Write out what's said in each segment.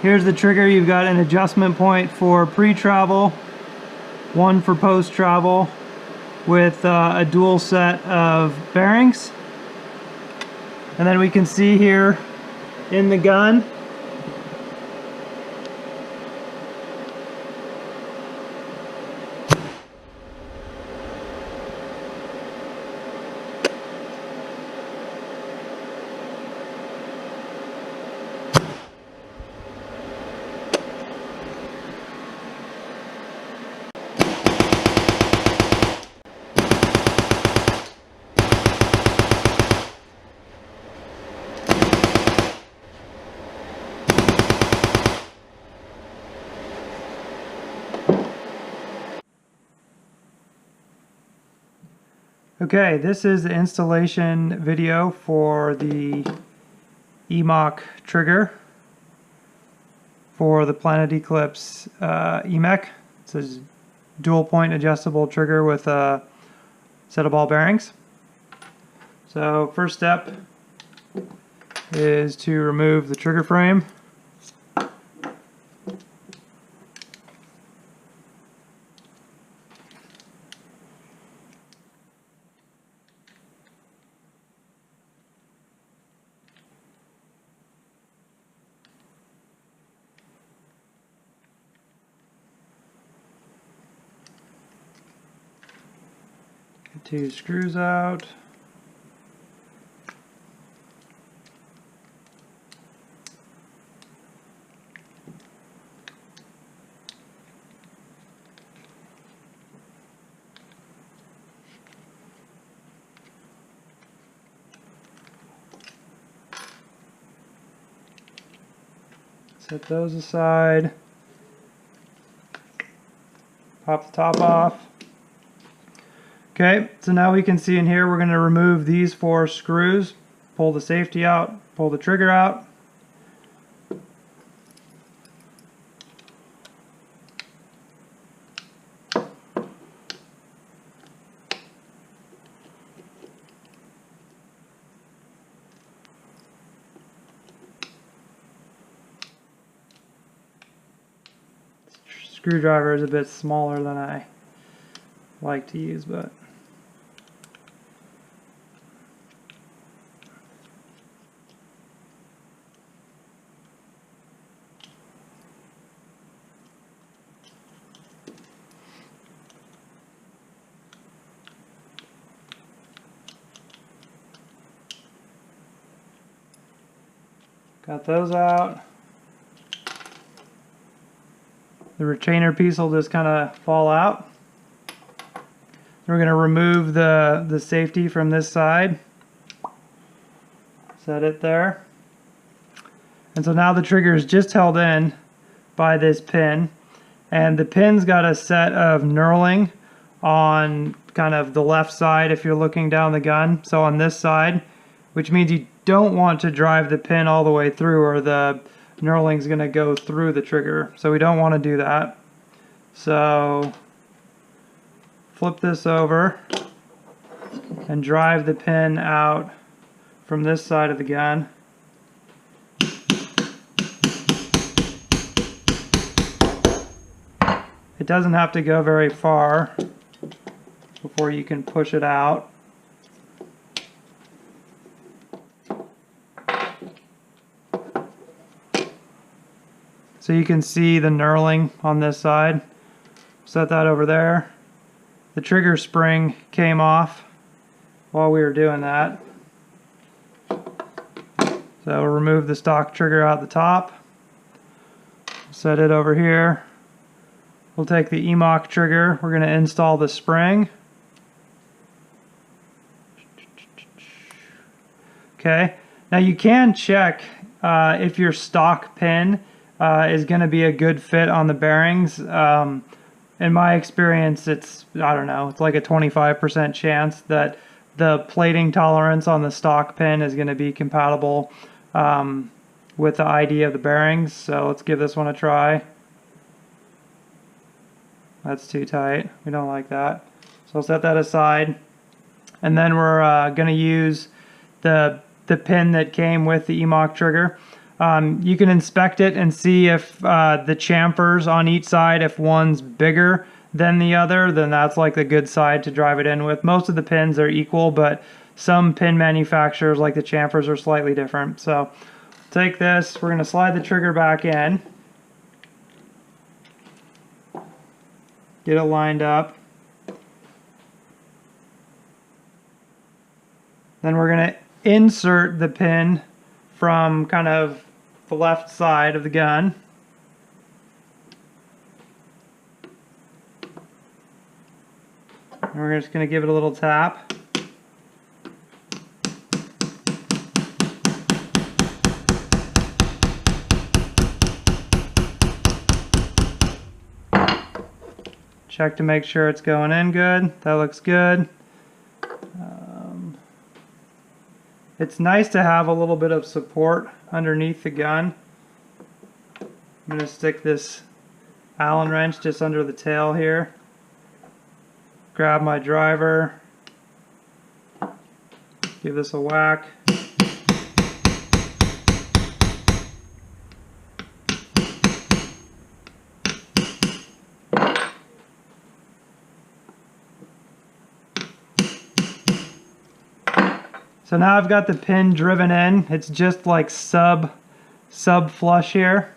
Here's the trigger. You've got an adjustment point for pre-travel, one for post-travel, with a dual set of bearings. And then we can see here in the gun Okay, this is the installation video for the EMach Trigger for the Planet Eclipse EMek. It's a dual point adjustable trigger with a set of ball bearings. So first step is to remove the trigger frame. Get 2 screws out. Set those aside. Pop the top off. Okay, so now we can see in here we're going to remove these 4 screws, pull the safety out, pull the trigger out. Screwdriver is a bit smaller than I like to use, but got those out. The retainer piece will just kind of fall out. We're going to remove the safety from this side. Set it there. And so now the trigger is just held in by this pin. And the pin's got a set of knurling on kind of the left side if you're looking down the gun. So on this side, which means you don't want to drive the pin all the way through or the knurling's going to go through the trigger. So we don't want to do that. So flip this over and drive the pin out from this side of the gun. It doesn't have to go very far before you can push it out. So you can see the knurling on this side. Set that over there. The trigger spring came off while we were doing that. So we'll remove the stock trigger out the top. Set it over here. We'll take the EMach trigger. We're going to install the spring. Okay. Now you can check if your stock pin is going to be a good fit on the bearings. In my experience, it's, I don't know, it's like a 25% chance that the plating tolerance on the stock pin is going to be compatible with the ID of the bearings. So let's give this one a try. That's too tight. We don't like that. So I'll set that aside. And then we're going to use the pin that came with the EMach trigger. You can inspect it and see if the chamfers on each side, if one's bigger than the other, then that's like the good side to drive it in with. Most of the pins are equal, but some pin manufacturers, like the chamfers, are slightly different. So take this, we're going to slide the trigger back in, get it lined up. Then we're going to insert the pin from kind of the left side of the gun. And we're just going to give it a little tap. Check to make sure it's going in good. That looks good. It's nice to have a little bit of support underneath the gun. I'm going to stick this Allen wrench just under the tail here. Grab my driver. Give this a whack. So now I've got the pin driven in. It's just like sub flush here.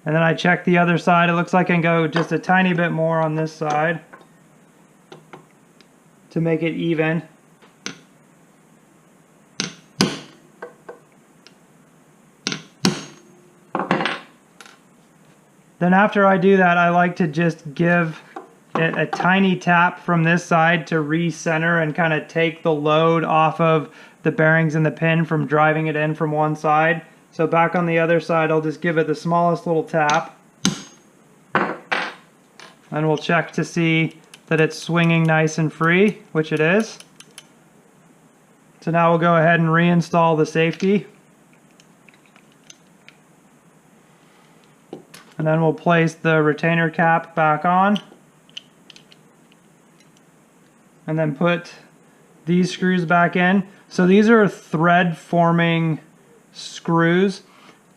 And then I check the other side. It looks like I can go just a tiny bit more on this side to make it even. Then after I do that, I like to just give it a tiny tap from this side to recenter and kind of take the load off of the bearings and the pin from driving it in from one side. So back on the other side, I'll just give it the smallest little tap. And we'll check to see that it's swinging nice and free, which it is. So now we'll go ahead and reinstall the safety. And then we'll place the retainer cap back on. And then put these screws back in. So these are thread forming screws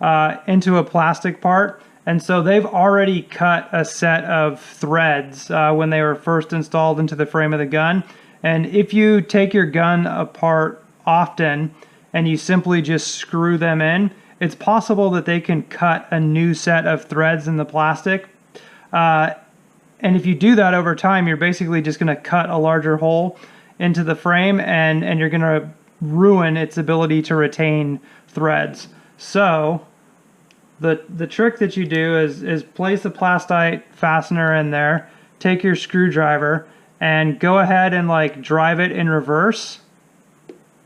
into a plastic part. And so they've already cut a set of threads when they were first installed into the frame of the gun. And if you take your gun apart often and you simply just screw them in, it's possible that they can cut a new set of threads in the plastic. And if you do that over time, you're basically just going to cut a larger hole into the frame and you're going to ruin its ability to retain threads. So the trick that you do is place a plastite fastener in there, take your screwdriver and go ahead and like drive it in reverse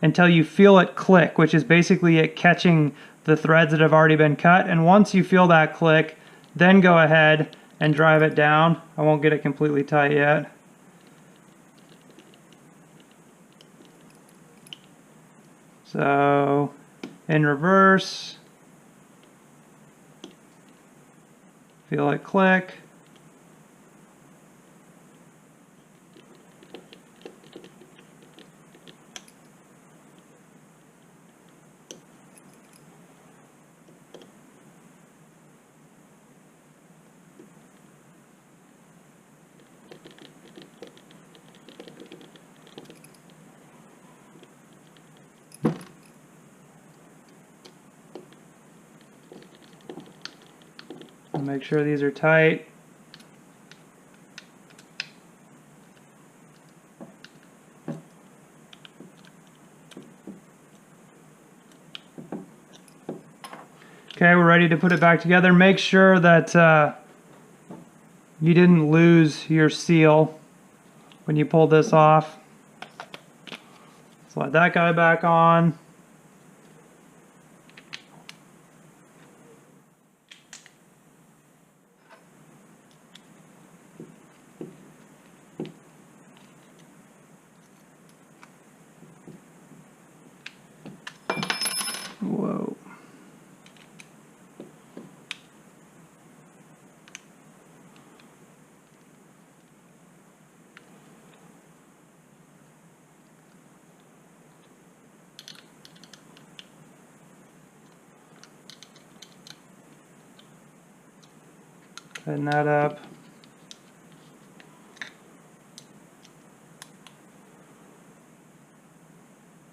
until you feel it click, which is basically it catching the threads that have already been cut. And once you feel that click, then go ahead and drive it down. I won't get it completely tight yet. So in reverse, feel it click. Make sure these are tight. Okay, we're ready to put it back together. Make sure that you didn't lose your seal when you pull this off. Slide that guy back on. Whoa. Tighten that up.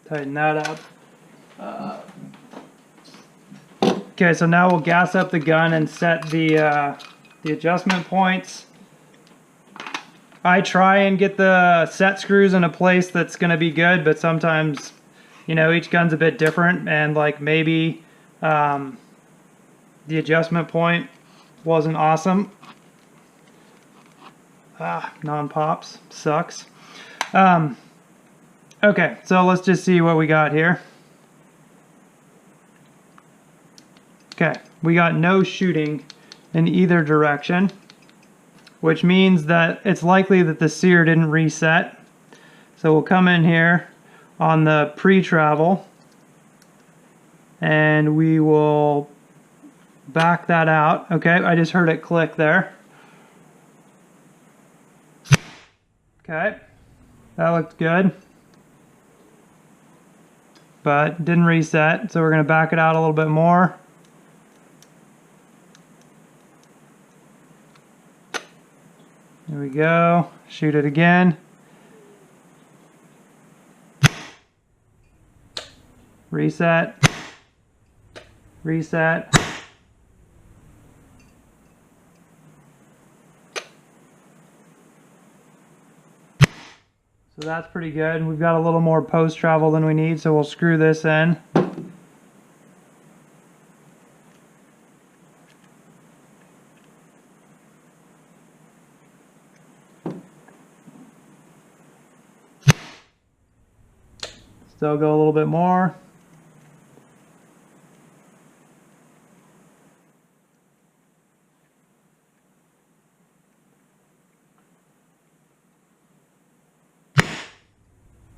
Tighten that up. Okay, so now we'll gas up the gun and set the adjustment points. I try and get the set screws in a place that's going to be good, but sometimes, you know, each gun's a bit different, and like maybe the adjustment point wasn't awesome. Non-pops. Sucks. Okay, so let's just see what we got here. Okay, we got no shooting in either direction, which means that it's likely that the sear didn't reset. So we'll come in here on the pre-travel and we will back that out. Okay, I just heard it click there. Okay, that looked good, but didn't reset, so we're going to back it out a little bit more. There we go. Shoot it again. Reset. Reset. So that's pretty good. We've got a little more post travel than we need, so we'll screw this in. Still go a little bit more.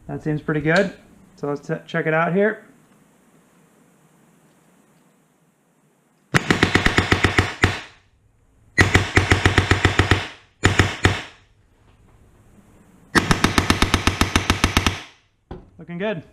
That seems pretty good. So let's check it out here. Looking good.